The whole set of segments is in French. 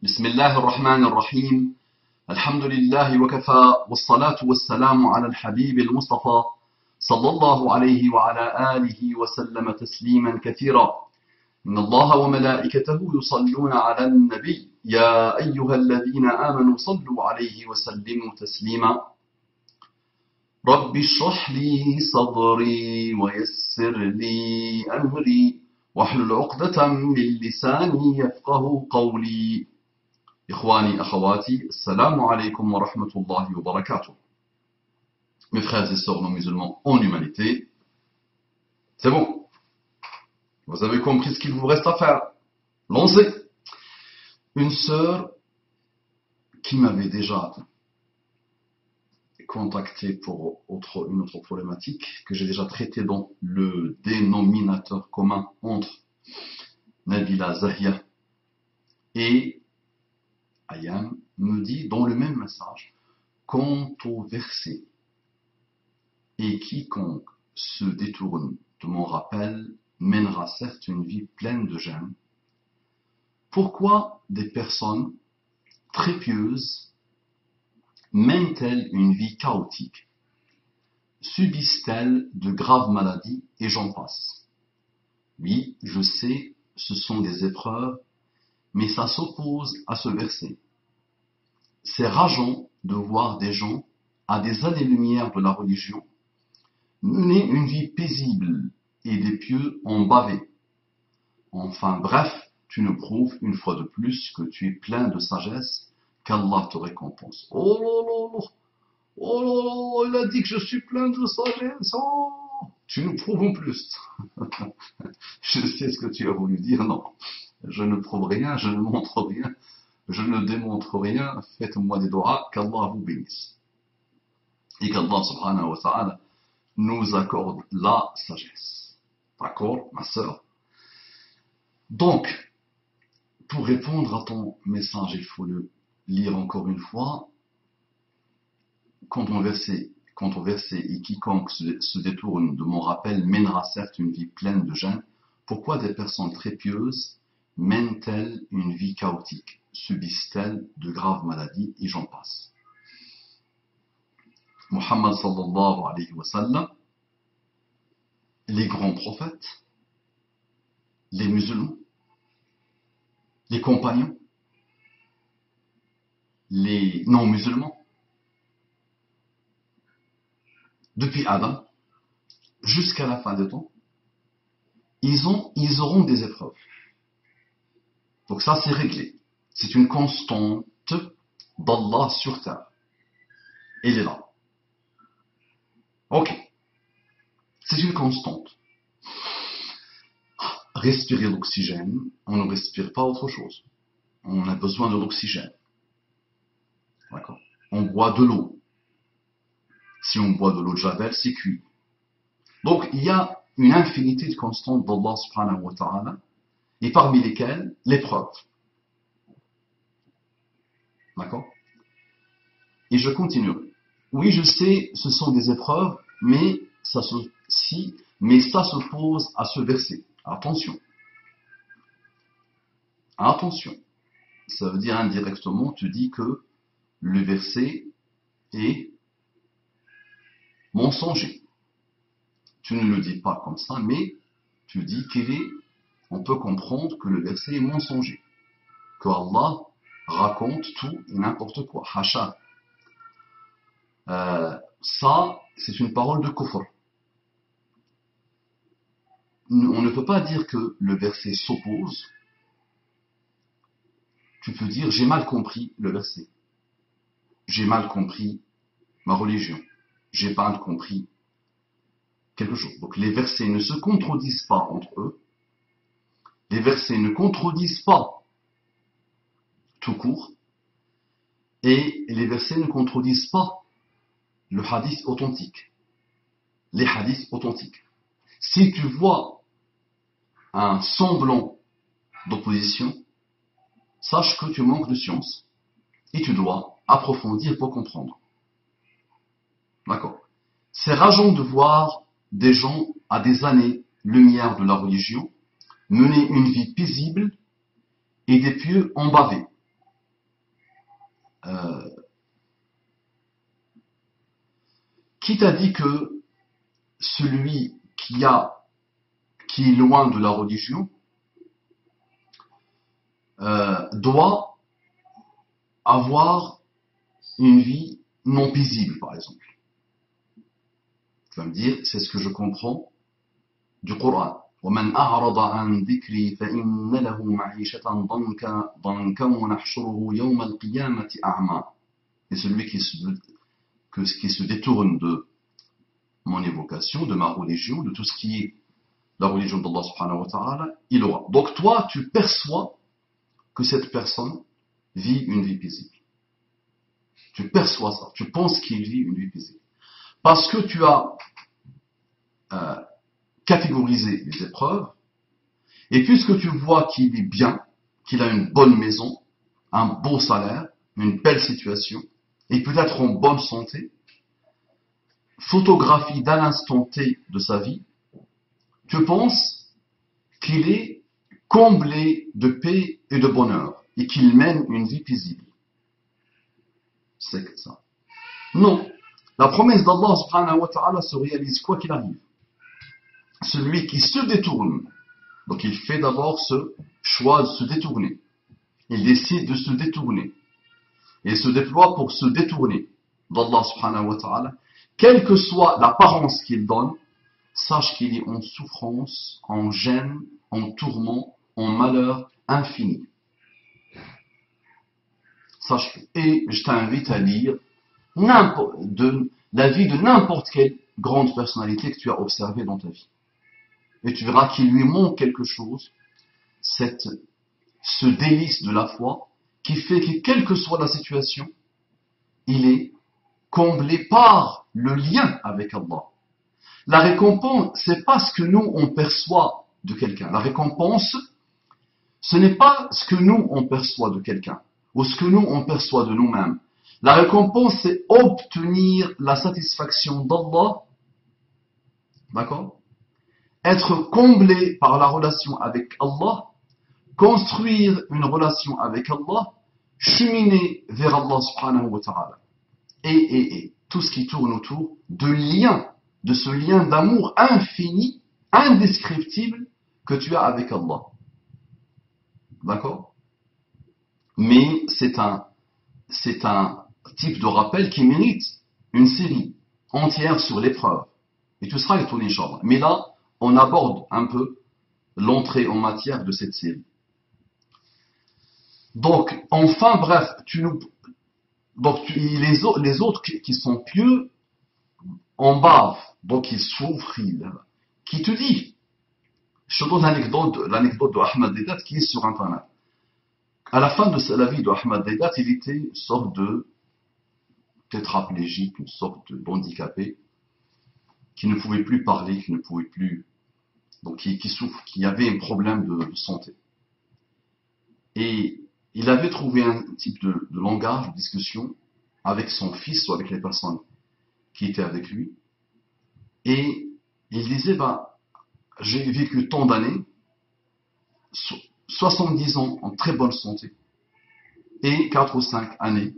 بسم الله الرحمن الرحيم الحمد لله وكفى والصلاة والسلام على الحبيب المصطفى صلى الله عليه وعلى آله وسلم تسليما كثيرا إن الله وملائكته يصلون على النبي يا أيها الذين آمنوا صلوا عليه وسلموا تسليما رب اشرح لي صدري ويسر لي أمري واحلل عقدة من لساني يفقه قولي إخواني أخواتي السلام عليكم ورحمة الله وبركاته. Mes frères et sœurs non musulmans en humanité, c'est bon. Vous avez compris ce qu'il vous reste à faire. Lancez. Une sœur qui m'avait déjà contacté pour une autre problématique que j'ai déjà traitée dans le dénominateur commun entre Nabila Zahia et Ayam me dit dans le même message, quant au verset et quiconque se détourne de mon rappel mènera certes une vie pleine de gêne. Pourquoi des personnes très pieuses mènent-elles une vie chaotique? Subissent-elles de graves maladies? Et j'en passe. Oui, je sais, ce sont des épreuves, mais ça s'oppose à ce verset. C'est rageant de voir des gens, à des années-lumière de la religion, mener une vie paisible et des pieux en baver. Enfin bref, tu nous prouves une fois de plus que tu es plein de sagesse, qu'Allah te récompense. Oh là là, oh là là, il a dit que je suis plein de sagesse. Oh, tu nous prouves en plus. Je sais ce que tu as voulu dire, non. Je ne prouve rien, je ne montre rien, je ne démontre rien. Faites-moi des doigts, qu'Allah vous bénisse. Et qu'Allah subhanahu wa ta'ala nous accorde la sagesse. D'accord, ma sœur? Donc, pour répondre à ton message, il faut le lire encore une fois. Quant au verset, et quiconque se détourne de mon rappel mènera certes une vie pleine de gêne. Pourquoi des personnes très pieuses mènent-elles une vie chaotique? Subissent-elles de graves maladies? Et j'en passe. Muhammad sallallahu alayhi wa sallam, les grands prophètes, les musulmans, les compagnons, les non-musulmans, depuis Adam jusqu'à la fin des temps, ils auront des épreuves. Donc ça, c'est réglé. C'est une constante d'Allah sur terre. Elle est là. Ok. C'est une constante. Respirer l'oxygène, on ne respire pas autre chose. On a besoin de l'oxygène. D'accord. On boit de l'eau. Si on boit de l'eau de Javel, c'est cuit. Donc, il y a une infinité de constantes d'Allah subhanahu wa ta'ala, et parmi lesquelles l'épreuve. D'accord? Et je continue. Oui, je sais, ce sont des épreuves, mais ça s'oppose à ce verset. Attention. Attention. Ça veut dire indirectement, tu dis que le verset est mensonger. Tu ne le dis pas comme ça, mais tu dis on peut comprendre que le verset est mensonger. Que Allah raconte tout et n'importe quoi. Hacha. Ça, c'est une parole de kufr. On ne peut pas dire que le verset s'oppose. Tu peux dire, j'ai mal compris le verset. J'ai mal compris ma religion. J'ai mal compris quelque chose. Donc les versets ne se contredisent pas entre eux. Les versets ne contredisent pas tout court. Et les versets ne contredisent pas le hadith authentique. Les hadiths authentiques. Si tu vois un semblant d'opposition, sache que tu manques de science et tu dois approfondir pour comprendre. D'accord. C'est rageant de voir des gens à des années-lumière de la religion mener une vie paisible et des pieux embavés. euh, qui t'a dit que celui qui est loin de la religion doit avoir une vie non paisible, par exemple? Tu vas me dire, c'est ce que je comprends du Coran. وَمَنْ أَعْرَضَ عَنْ ذِكْرِي فَإِنَّ لَهُ مَعِيشَةً ضَنْكًا وَنَحْشُرُهُ يَوْمَ الْقِيَامَةِ أَعْمَى. Et celui qui se détourne de mon évocation, de ma religion, de tout ce qui est la religion d'Allah subhanahu wa ta'ala, il aura. Donc toi, tu perçois que cette personne vit une vie paisible. Tu perçois ça. Tu penses qu'il vit une vie paisible. Parce que tu as catégorisé les épreuves, et puisque tu vois qu'il est bien, qu'il a une bonne maison, un beau salaire, une belle situation, et peut-être en bonne santé, photographie d'un instant T de sa vie, tu penses qu'il est comblé de paix et de bonheur, et qu'il mène une vie paisible. C'est que ça. Non. La promesse d'Allah subhanahu wa ta'ala se réalise quoi qu'il arrive. Celui qui se détourne, donc il fait d'abord ce choix de se détourner. Il décide de se détourner. Et se déploie pour se détourner d'Allah subhanahu wa ta'ala. Quelle que soit l'apparence qu'il donne, sache qu'il est en souffrance, en gêne, en tourment, en malheur infini. Sache-le. Et je t'invite à lire la vie de n'importe quelle grande personnalité que tu as observée dans ta vie. Et tu verras qu'il lui manque quelque chose, ce délice de la foi, qui fait que quelle que soit la situation, il est comblé par le lien avec Allah. La récompense, c'est pas ce que nous on perçoit de quelqu'un. La récompense, ce n'est pas ce que nous on perçoit de quelqu'un, ou ce que nous on perçoit de nous-mêmes. La récompense, c'est obtenir la satisfaction d'Allah, d'accord? Être comblé par la relation avec Allah, construire une relation avec Allah, cheminer vers Allah subhanahu wa ta'ala. Et tout ce qui tourne autour de ce lien d'amour infini, indescriptible que tu as avec Allah. D'accord? Mais c'est un type de rappel qui mérite une série entière sur l'épreuve. Et tu seras étonné, Inch'Allah. Mais là, on aborde un peu l'entrée en matière de cette série. Donc, enfin, bref, les autres qui sont pieux en bavent, donc ils souffrent. Qui te dit? Je te donne l'anecdote de Ahmad Deedat qui est sur Internet. À la fin de la vie de Ahmad Deedat, il était une sorte de tétraplégique, une sorte d'handicapé, qui ne pouvait plus parler, qui ne pouvait plus, donc qui souffre, qui avait un problème de santé. Et il avait trouvé un type de langage, de discussion avec son fils ou avec les personnes qui étaient avec lui. Et il disait, j'ai vécu tant d'années, 70 ans en très bonne santé, et 4 ou 5 années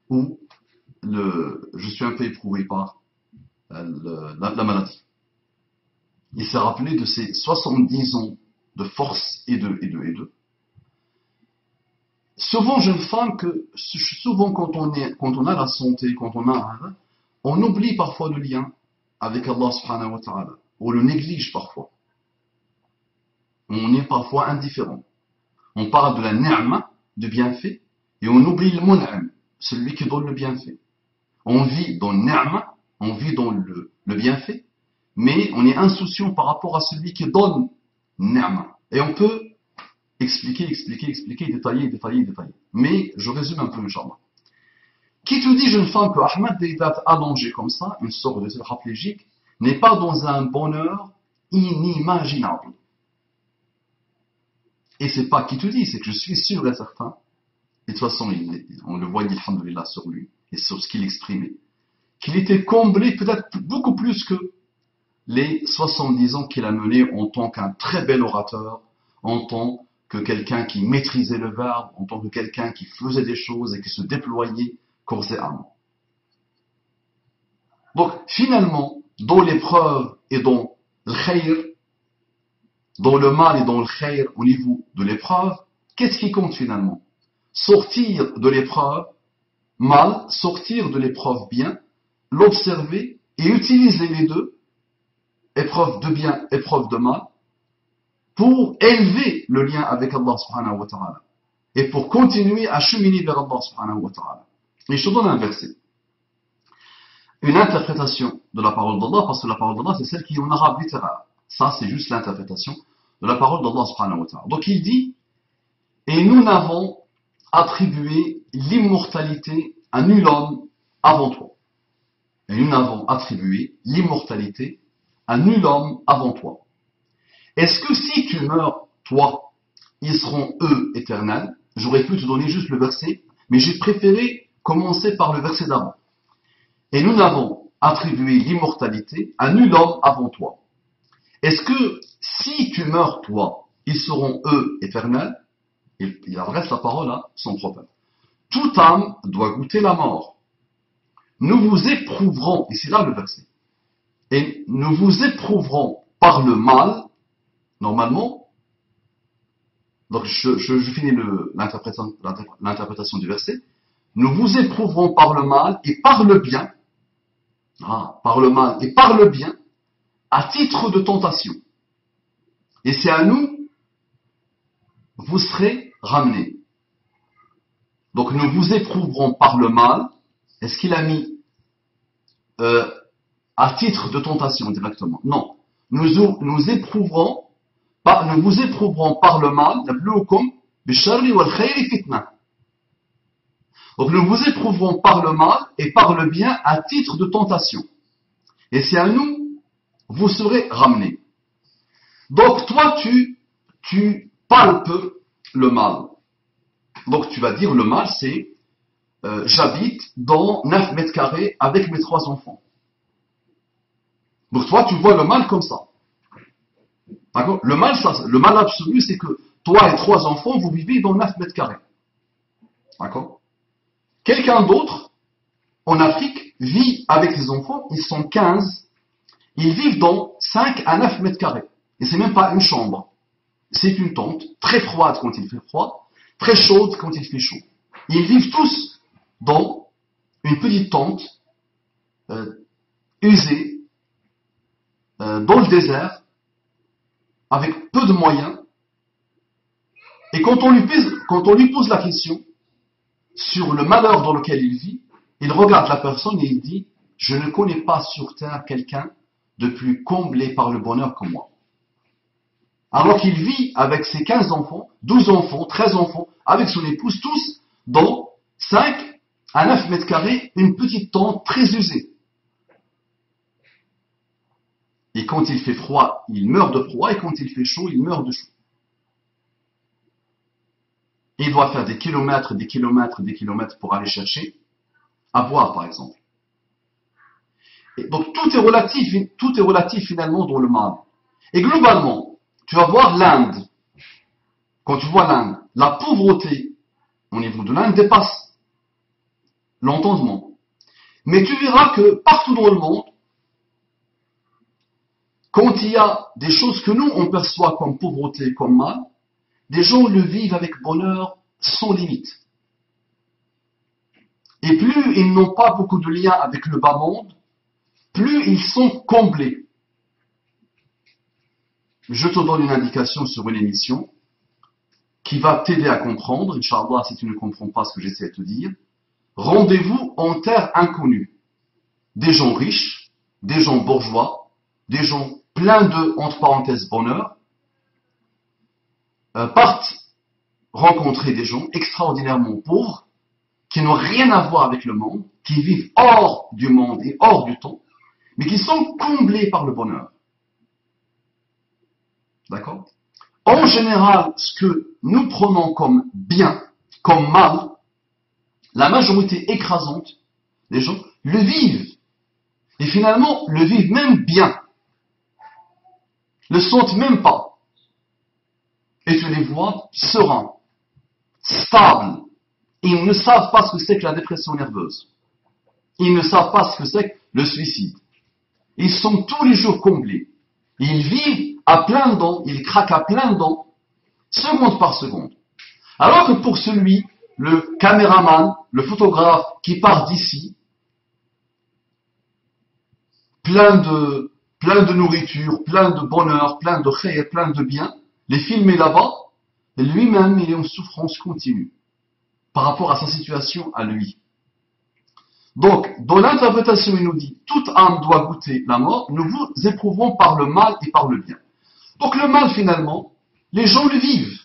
où je suis un peu éprouvé par la maladie. Il s'est rappelé de ces 70 ans de force et de. Souvent, jeune femme, souvent quand on a la santé, on oublie parfois le lien avec Allah subhanahu wa ta'ala. On le néglige parfois. On est parfois indifférent. On parle de la ni'ma, de bienfait, et on oublie le mun'am, celui qui donne le bienfait. On vit dans le ni'ma, on vit dans le bienfait, mais on est insouciant par rapport à celui qui donne ni'ma. Et on peut expliquer, détailler. Mais je résume un peu, Inch'Allah. Qui te dit, jeune femme, que Ahmad Deedat allongé comme ça, une sorte de tétraplégique, n'est pas dans un bonheur inimaginable? Et c'est pas qui te dit, c'est que je suis sûr et certain, et de toute façon, on le voyait, alhamdoulilah, sur lui, et sur ce qu'il exprimait, qu'il était comblé peut-être beaucoup plus que les 70 ans qu'il a menés en tant qu'un très bel orateur, en tant que quelqu'un qui maîtrisait le verbe, en tant que quelqu'un qui faisait des choses et qui se déployait corps et âme. Donc, finalement, dans l'épreuve et dans le khayr, dans le mal et dans le khayr au niveau de l'épreuve, qu'est-ce qui compte finalement? Sortir de l'épreuve mal, sortir de l'épreuve bien, l'observer et utiliser les deux, épreuve de bien, épreuve de mal, pour élever le lien avec Allah subhanahu wa ta'ala et pour continuer à cheminer vers Allah subhanahu wa ta'ala. Et je te donne un verset. Une interprétation de la parole d'Allah, parce que la parole d'Allah c'est celle qui est en arabe littéraire. Ça c'est juste l'interprétation de la parole d'Allah subhanahu wa ta'ala. Donc il dit, et nous n'avons attribué l'immortalité à nul homme avant toi. Et nous n'avons attribué l'immortalité à nul homme avant toi. Est-ce que si tu meurs, toi, ils seront eux éternels? J'aurais pu te donner juste le verset, mais j'ai préféré commencer par le verset d'avant. Et nous n'avons attribué l'immortalité à nul homme avant toi. Est-ce que si tu meurs, toi, ils seront eux éternels? Il adresse la parole à son prophète. Toute âme doit goûter la mort. Nous vous éprouverons, et c'est là le verset, et nous vous éprouverons par le mal, normalement, donc je finis l'interprétation du verset, nous vous éprouverons par le mal et par le bien, par le mal et par le bien, à titre de tentation. Et c'est à nous, vous serez ramenés. Donc nous vous éprouverons par le mal. Est-ce qu'il a mis à titre de tentation directement? Non. Nous vous éprouverons par le mal. Donc nous vous éprouverons par le mal et par le bien à titre de tentation. Et c'est à nous, vous serez ramenés. Donc toi tu palpes le mal. Donc tu vas dire le mal c'est j'habite dans 9 mètres carrés avec mes 3 enfants. Donc toi tu vois le mal comme ça. D'accord? Le mal absolu c'est que toi et 3 enfants vous vivez dans 9 mètres carrés. D'accord? Quelqu'un d'autre en Afrique vit avec ses enfants, ils sont 15, ils vivent dans 5 à 9 mètres carrés. Et c'est même pas une chambre. C'est une tente, très froide quand il fait froid, très chaude quand il fait chaud. Ils vivent tous dans une petite tente usée, dans le désert, avec peu de moyens. Et quand on lui pose la question sur le malheur dans lequel il vit, il regarde la personne et il dit « Je ne connais pas sur terre quelqu'un de plus comblé par le bonheur que moi. » Alors qu'il vit avec ses 15 enfants, 12 enfants, 13 enfants, avec son épouse, tous dans 5 à 9 mètres carrés, une petite tente très usée. Et quand il fait froid, il meurt de froid, et quand il fait chaud, il meurt de chaud. Et il doit faire des kilomètres, des kilomètres, des kilomètres pour aller chercher à boire, par exemple. Et donc tout est relatif finalement dans le mal. Et globalement, tu vas voir l'Inde. Quand tu vois l'Inde, la pauvreté au niveau de l'Inde dépasse l'entendement. Mais tu verras que partout dans le monde, quand il y a des choses que nous on perçoit comme pauvreté, comme mal, des gens le vivent avec bonheur sans limite. Et plus ils n'ont pas beaucoup de liens avec le bas monde, plus ils sont comblés. Je te donne une indication sur une émission qui va t'aider à comprendre. Inch'Allah, si tu ne comprends pas ce que j'essaie de te dire. Rendez-vous en terre inconnue. Des gens riches, des gens bourgeois, des gens pleins de, entre parenthèses, bonheur, partent rencontrer des gens extraordinairement pauvres, qui n'ont rien à voir avec le monde, qui vivent hors du monde et hors du temps, mais qui sont comblés par le bonheur. D'accord? En général, ce que nous prenons comme bien, comme mal, la majorité écrasante des gens le vivent. Et finalement, le vivent même bien. Le sentent même pas. et tu les vois sereins, stables. Ils ne savent pas ce que c'est que la dépression nerveuse. Ils ne savent pas ce que c'est que le suicide. Ils sont tous les jours comblés. Ils vivent à plein dents, ils craquent à plein dents, seconde par seconde. Alors que pour celui, le caméraman, le photographe qui part d'ici, plein de nourriture, plein de bonheur, plein de khayr, plein de bien, les filmer là-bas, lui-même il est en souffrance continue par rapport à sa situation à lui. Donc, dans l'interprétation, il nous dit, toute âme doit goûter la mort, nous vous éprouvons par le mal et par le bien. Donc le mal, finalement, les gens le vivent.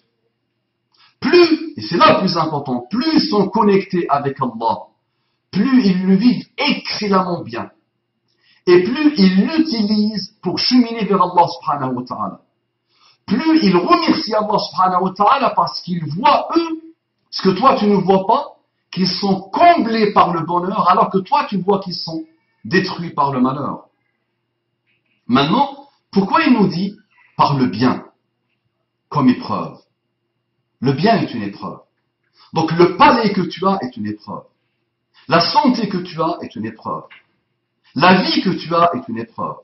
Plus, et c'est là le plus important, plus ils sont connectés avec Allah, plus ils le vivent excellemment bien. Et plus ils l'utilisent pour cheminer vers Allah subhanahu wa ta'ala. Plus ils remercient Allah subhanahu wa ta'ala parce qu'ils voient, eux, ce que toi tu ne vois pas, qu'ils sont comblés par le bonheur, alors que toi tu vois qu'ils sont détruits par le malheur. Maintenant, pourquoi il nous dit par le bien, comme épreuve? Le bien est une épreuve. Donc le palais que tu as est une épreuve. La santé que tu as est une épreuve. La vie que tu as est une épreuve.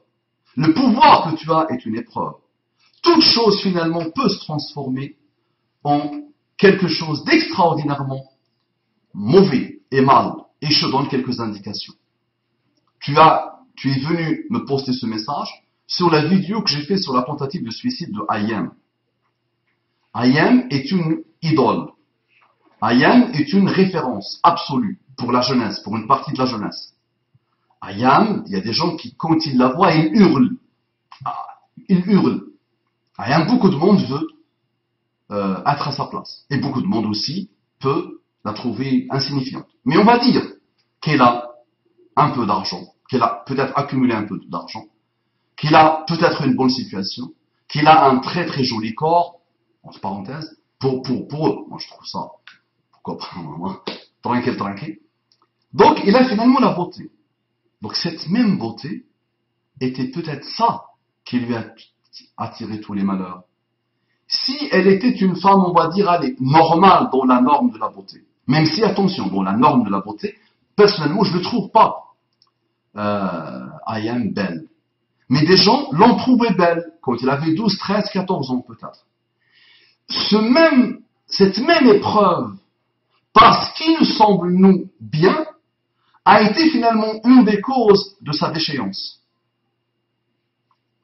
Le pouvoir que tu as est une épreuve. Toute chose finalement peut se transformer en quelque chose d'extraordinairement mauvais et mal. Et je te donne quelques indications. Tu es venu me poster ce message sur la vidéo que j'ai fait sur la tentative de suicide de Ayem. Ayem est une idole. Ayem est une référence absolue pour la jeunesse, pour une partie de la jeunesse. Ayem, il y a des gens qui, quand ils la voient, ils hurlent. Ils hurlent. Ayem, beaucoup de monde veut être à sa place. Et beaucoup de monde aussi peut la trouver insignifiante. Mais on va dire qu'elle a un peu d'argent, qu'elle a peut-être accumulé un peu d'argent, qu'il a peut-être une bonne situation, qu'il a un très très joli corps, entre parenthèses, pour eux. Moi je trouve ça, pourquoi pas, tranquille. Donc il a finalement la beauté. Donc cette même beauté était peut-être ça qui lui a attiré tous les malheurs. Si elle était une femme, on va dire, allez, normale dans la norme de la beauté, même si, attention, dans la norme de la beauté, personnellement, je ne le trouve pas Ayem belle. Mais des gens l'ont trouvée belle quand il avait 12, 13, 14 ans peut-être. Cette même épreuve, parce qu'il nous semble, nous, bien, a été finalement une des causes de sa déchéance.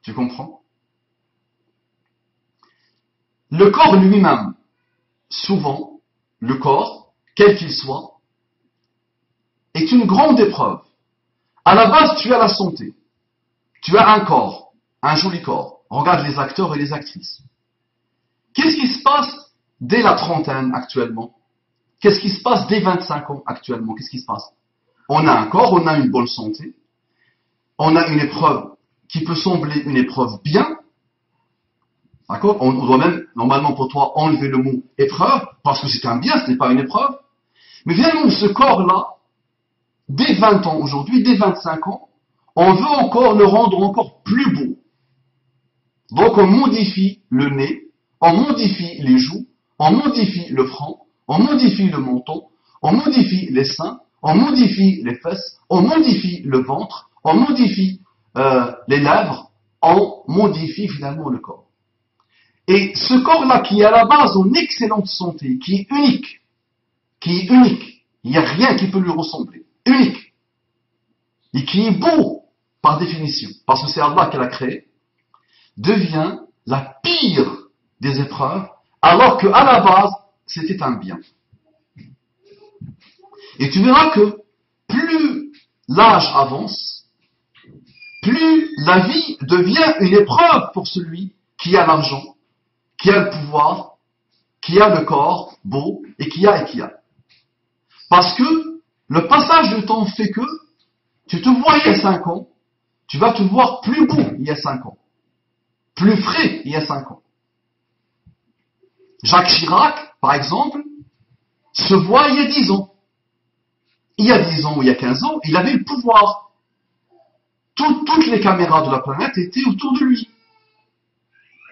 Tu comprends? Le corps lui-même, souvent, le corps, quel qu'il soit, est une grande épreuve. À la base, tu as la santé. Tu as un corps, un joli corps. Regarde les acteurs et les actrices. Qu'est-ce qui se passe dès la trentaine actuellement? Qu'est-ce qui se passe dès 25 ans actuellement? Qu'est-ce qui se passe? On a un corps, on a une bonne santé, on a une épreuve qui peut sembler une épreuve bien. D'accord? On doit même, normalement pour toi, enlever le mot épreuve, parce que c'est un bien, ce n'est pas une épreuve. Mais finalement, ce corps-là, dès 20 ans aujourd'hui, dès 25 ans, on veut encore le rendre encore plus beau. Donc on modifie le nez, on modifie les joues, on modifie le front, on modifie le menton, on modifie les seins, on modifie les fesses, on modifie le ventre, on modifie les lèvres, on modifie finalement le corps. Et ce corps-là qui est à la base en excellente santé, qui est unique, il n'y a rien qui peut lui ressembler, unique, et qui est beau par définition, parce que c'est Allah qui l'a créé, devient la pire des épreuves, alors qu'à la base, c'était un bien. Et tu verras que plus l'âge avance, plus la vie devient une épreuve pour celui qui a l'argent, qui a le pouvoir, qui a le corps beau, et qui a. Parce que le passage du temps fait que tu te vois il y a 5 ans, tu vas te voir plus beau il y a 5 ans, plus frais il y a 5 ans. Jacques Chirac, par exemple, se voit il y a 10 ans. Il y a 10 ans ou il y a 15 ans, il avait le pouvoir. Toutes les caméras de la planète étaient autour de lui.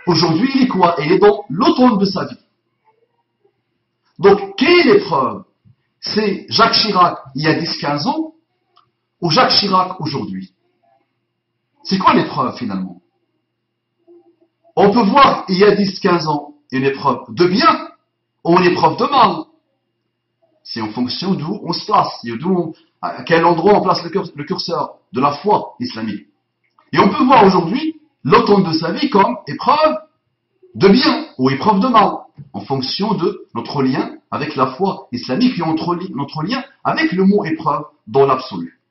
Aujourd'hui, il est quoi? Il est dans l'automne de sa vie. Donc, quelle est l'épreuve? C'est Jacques Chirac il y a 10-15 ans ou Jacques Chirac aujourd'hui? C'est quoi l'épreuve finalement? On peut voir il y a 10-15 ans une épreuve de bien ou une épreuve de mal. C'est en fonction d'où on se place, à quel endroit on place le curseur de la foi islamique. Et on peut voir aujourd'hui l'automne de sa vie comme épreuve de bien ou épreuve de mal, en fonction de notre lien avec la foi islamique et notre lien avec le mot épreuve dans l'absolu.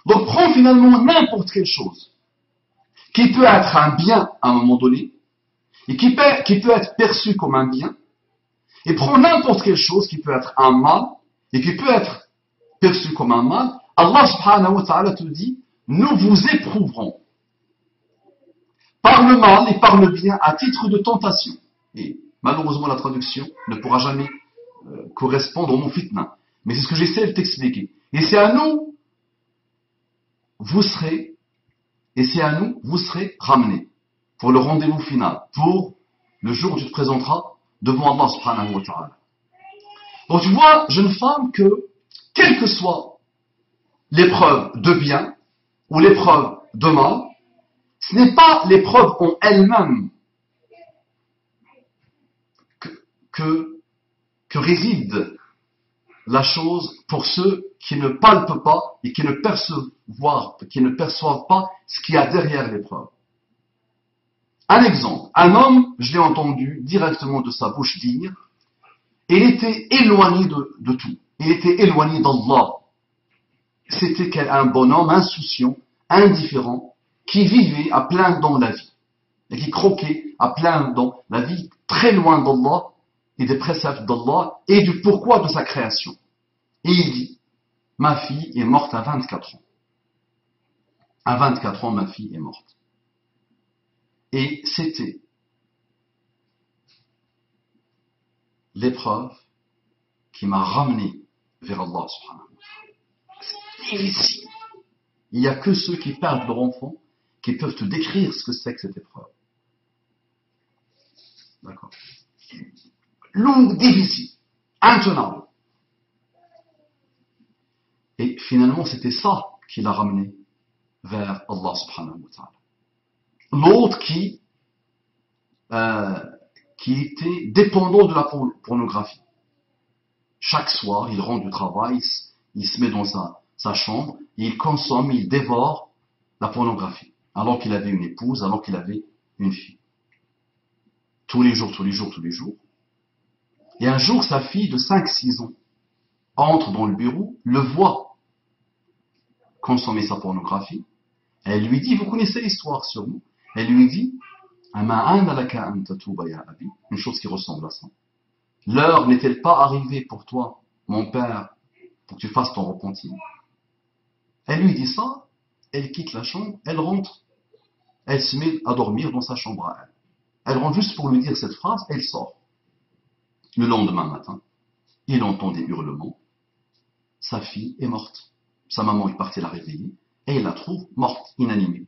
Donc prends finalement n'importe quelle chose qui peut être un bien à un moment donné et qui peut être perçu comme un bien, et prends n'importe quelle chose qui peut être un mal et qui peut être perçu comme un mal. Allah subhanahu wa ta'ala te dit, nous vous éprouverons par le mal et par le bien à titre de tentation. Et malheureusement la traduction ne pourra jamais correspondre au mot fitna. Mais c'est ce que j'essaie de t'expliquer. Et c'est à nous, vous serez ramenés pour le rendez-vous final, pour le jour où tu te présenteras devant Allah subhanahu wa ta'ala. Donc tu vois, jeune femme, que quelle que soit l'épreuve de bien ou l'épreuve de mal, ce n'est pas l'épreuve en elle-même que réside la chose pour ceux qui ne palpent pas et qui ne perçoivent pas ce qu'il y a derrière l'épreuve. Un exemple, un homme, je l'ai entendu directement de sa bouche dire, il était éloigné de tout. Il était éloigné d'Allah. C'était un bonhomme insouciant, indifférent, qui vivait à plein dans la vie. Et qui croquait à plein dans la vie, très loin d'Allah et des préceptes d'Allah et du pourquoi de sa création. Et il dit, ma fille est morte à 24 ans. À 24 ans, ma fille est morte. Et c'était l'épreuve qui m'a ramené vers Allah subhanahu wa ta'ala. C'est difficile. Il n'y a que ceux qui perdent leur enfant qui peuvent te décrire ce que c'est que cette épreuve. D'accord. Longue, difficile, intenable. Et finalement, c'était ça qui l'a ramené vers Allah subhanahu wa ta'ala. L'autre qui était dépendant de la pornographie. Chaque soir, il rentre du travail, il se met dans sa chambre, et il consomme, il dévore la pornographie. Alors qu'il avait une épouse, alors qu'il avait une fille. Tous les jours. Et un jour, sa fille de 5-6 ans entre dans le bureau, le voit consommer sa pornographie. Elle lui dit, vous connaissez l'histoire sur nous. Elle lui dit, une chose qui ressemble à ça. L'heure n'est-elle pas arrivée pour toi, mon père, pour que tu fasses ton repentir? Elle lui dit ça, elle quitte la chambre, elle rentre, elle se met à dormir dans sa chambre à elle. Elle rentre juste pour lui dire cette phrase, elle sort. Le lendemain matin, il entend des hurlements, sa fille est morte. Sa maman est partie la réveiller, et il la trouve morte, inanimée.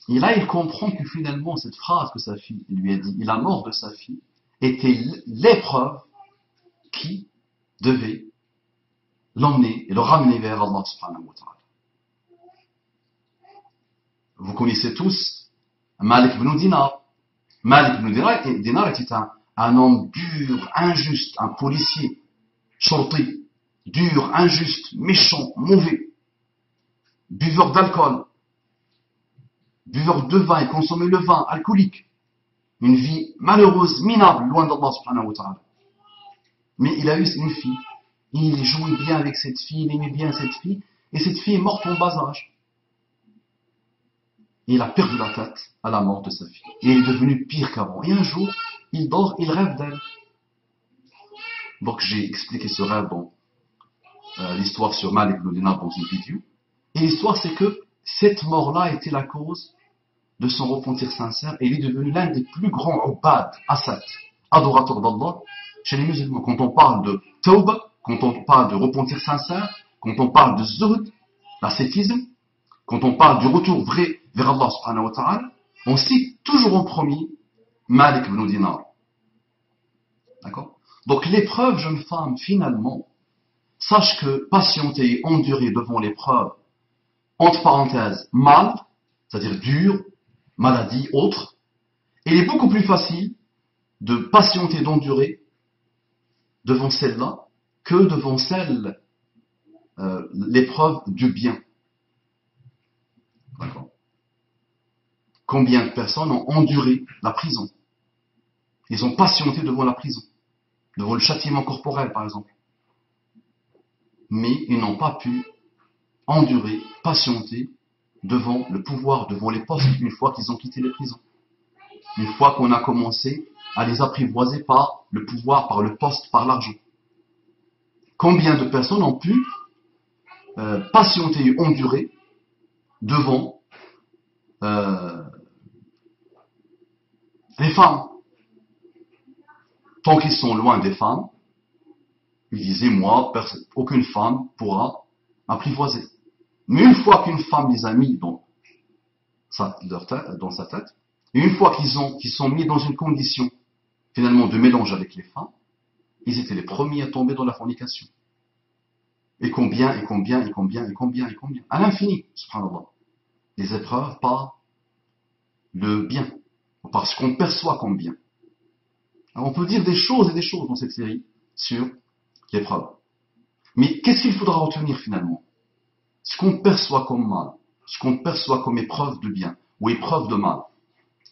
Et là, il comprend que finalement, cette phrase que sa fille lui a dit, la mort de sa fille, était l'épreuve qui devait l'emmener et le ramener vers Allah subhanahu wa ta'ala. Vous connaissez tous Malik ibn Dinar. Malik ibn Dinar était un homme dur, injuste, un policier, shorti, dur, injuste, méchant, mauvais, buveur d'alcool, buveur de vin, il consommait le vin, alcoolique. Une vie malheureuse, minable, loin d'Allah subhanahu wa ta'ala. Mais il a eu une fille. Il jouait bien avec cette fille, il aimait bien cette fille, et cette fille est morte en bas âge. Et il a perdu la tête à la mort de sa fille. Et il est devenu pire qu'avant. Et un jour, il dort, il rêve d'elle. Donc j'ai expliqué ce rêve dans l'histoire sur Malik ibn Dinar dans une vidéo. Et l'histoire, c'est que cette mort-là était la cause de son repentir sincère, et il est devenu l'un des plus grands ubad, asad, adorateurs d'Allah, chez les musulmans. Quand on parle de tawbah, quand on parle de repentir sincère, quand on parle de zuhd, l'ascétisme, quand on parle du retour vers Allah subhanahu wa ta'ala, on cite toujours en premier Malik ibn Dinar. D'accord? Donc l'épreuve, jeune femme, finalement, sache que patienter et endurer devant l'épreuve, entre parenthèses, mal, c'est-à-dire dur, maladie, autre, il est beaucoup plus facile de patienter, d'endurer devant celle-là que devant celle, l'épreuve du bien. D'accord? Combien de personnes ont enduré la prison? Ils ont patienté devant la prison, devant le châtiment corporel, par exemple. Mais ils n'ont pas pu endurer, patienter devant le pouvoir, devant les postes, une fois qu'ils ont quitté les prisons. Une fois qu'on a commencé à les apprivoiser par le pouvoir, par le poste, par l'argent. Combien de personnes ont pu patienter et endurer devant les femmes? Tant qu'ils sont loin des femmes, ils disaient, moi, aucune femme pourra apprivoiser. Mais une fois qu'une femme les a mis dans sa tête, et une fois qu'ils sont mis dans une condition, finalement, de mélange avec les femmes, ils étaient les premiers à tomber dans la fornication. Et combien, à l'infini, subhanallah. Les épreuves par le bien, par ce qu'on perçoit comme bien. Alors on peut dire des choses et des choses dans cette série sur l'épreuve. Mais qu'est-ce qu'il faudra retenir finalement? Ce qu'on perçoit comme mal, ce qu'on perçoit comme épreuve de bien ou épreuve de mal,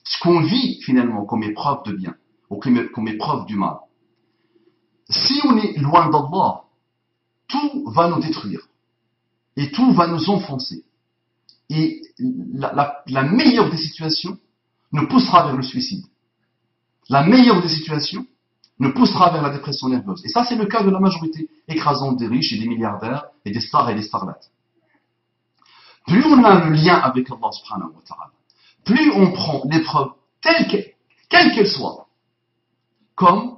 ce qu'on vit finalement comme épreuve de bien ou comme épreuve du mal. Si on est loin d'Allah, tout va nous détruire et tout va nous enfoncer. Et la meilleure des situations nous poussera vers le suicide. La meilleure des situations nous poussera vers la dépression nerveuse. Et ça, c'est le cas de la majorité écrasante des riches et des milliardaires et des stars et des starlettes. Plus on a le lien avec Allah subhanahu wa ta'ala, plus on prend l'épreuve quelle qu'elle soit, comme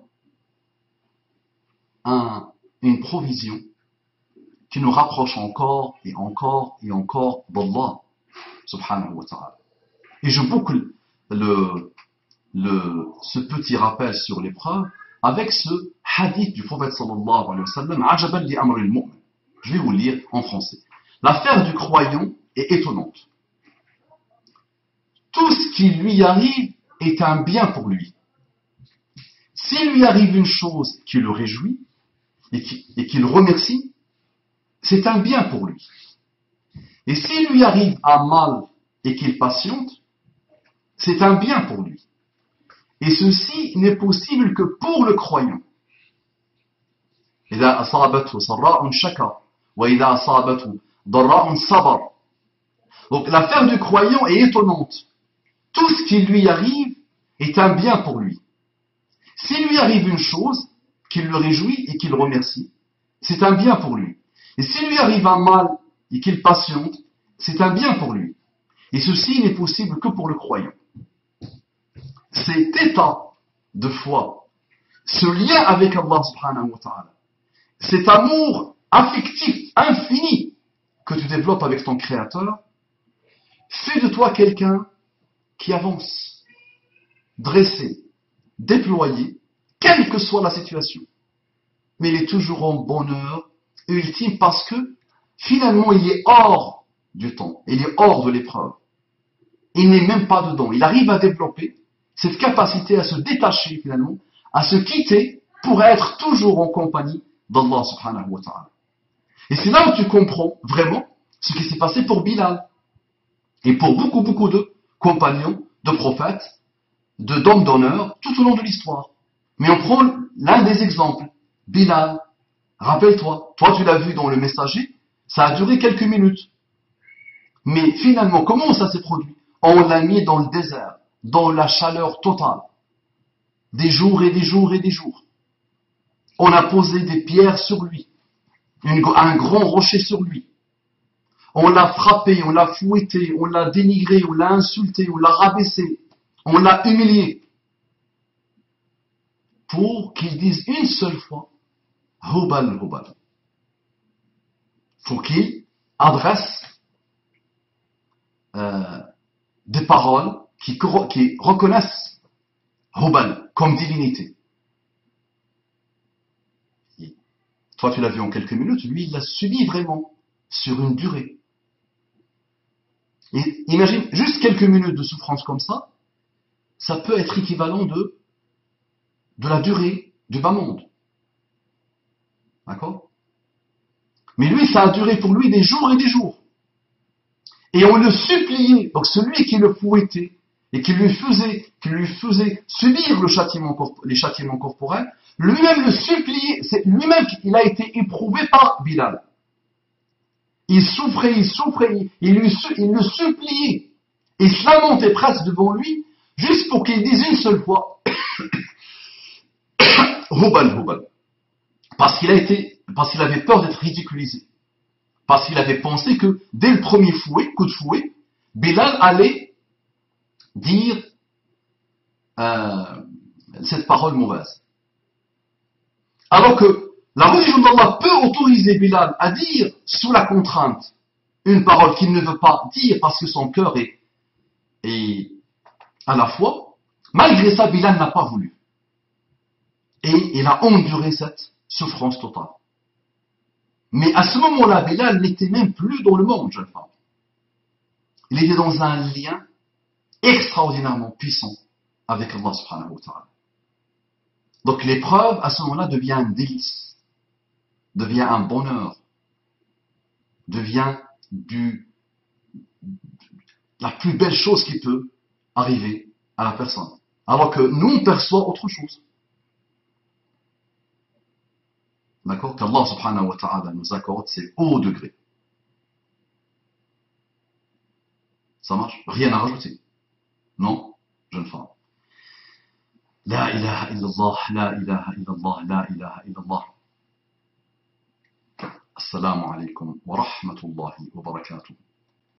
une provision qui nous rapproche encore et encore et encore d'Allah subhanahu wa ta'ala. Et je boucle ce petit rappel sur l'épreuve avec ce hadith du prophète sallallahu alayhi wa sallam, Ajaban li amri al-mu'min. Je vais vous le lire en français. L'affaire du croyant est étonnante. Tout ce qui lui arrive est un bien pour lui. S'il lui arrive une chose qui le réjouit et qu'il remercie, c'est un bien pour lui. Et s'il lui arrive un mal et qu'il patiente, c'est un bien pour lui. Et ceci n'est possible que pour le croyant. إذا أصابته سراء شكر وإذا أصابته ضراء صبر. Donc l'affaire du croyant est étonnante. Tout ce qui lui arrive est un bien pour lui. S'il lui arrive une chose qui le réjouit et qu'il remercie, c'est un bien pour lui. Et s'il lui arrive un mal et qu'il patiente, c'est un bien pour lui. Et ceci n'est possible que pour le croyant. Cet état de foi, ce lien avec Allah subhanahu wa ta'ala, cet amour affectif infini que tu développes avec ton Créateur, fait de toi quelqu'un qui avance, dressé, déployé, quelle que soit la situation. Mais il est toujours en bonheur ultime parce que finalement il est hors du temps, il est hors de l'épreuve. Il n'est même pas dedans. Il arrive à développer cette capacité à se détacher finalement, à se quitter pour être toujours en compagnie d'Allah subhanahu wa ta'ala. Et c'est là où tu comprends vraiment ce qui s'est passé pour Bilal et pour beaucoup de compagnons, de prophètes, d'hommes d'honneur tout au long de l'histoire. Mais on prend l'un des exemples, Bilal. Rappelle-toi, toi tu l'as vu dans le messager, ça a duré quelques minutes. Mais finalement, comment ça s'est produit? On l'a mis dans le désert, dans la chaleur totale, des jours et des jours et des jours. On a posé des pierres sur lui, un grand rocher sur lui. On l'a frappé, on l'a fouetté, on l'a dénigré, on l'a insulté, on l'a rabaissé, on l'a humilié. Pour qu'il dise une seule fois, Hubal, Hubal. Faut qu'il adresse des paroles qui reconnaissent Hubal comme divinité. Et toi, tu l'as vu en quelques minutes, lui, il l'a subi vraiment sur une durée. Et imagine, juste quelques minutes de souffrance comme ça peut être équivalent de la durée du bas monde. D'accord? Mais lui, ça a duré pour lui des jours et des jours. Et on le suppliait, donc celui qui le fouettait et qui lui faisait subir les châtiments corporels, lui-même le suppliait, c'est lui-même qu'il a été éprouvé par Bilal. Il souffrait, il le suppliait. Il se lamentait presque devant lui, juste pour qu'il dise une seule fois Hubal, Hubal. Parce qu'il avait peur d'être ridiculisé. Parce qu'il avait pensé que dès le premier coup de fouet, Bilal allait dire cette parole mauvaise. Alors que la religion d'Allah peut autoriser Bilal à dire sous la contrainte une parole qu'il ne veut pas dire parce que son cœur est à la foi. Malgré ça, Bilal n'a pas voulu. Et il a enduré cette souffrance totale. Mais à ce moment-là, Bilal n'était même plus dans le monde, jeune femme. Il était dans un lien extraordinairement puissant avec Allah subhanahu wa ta'ala. Donc l'épreuve, à ce moment-là, devient un délice, devient un bonheur, devient la plus belle chose qui peut arriver à la personne. Alors que nous, on perçoit autre chose. D'accord? Qu'Allah subhanahu wa ta'ala nous accorde ces hauts degrés. Ça marche? Rien à rajouter. Non, jeune femme. La ilaha illallah, la ilaha illallah, la ilaha illallah. Assalamu alaikum wa rahmatullahi wa barakatuh.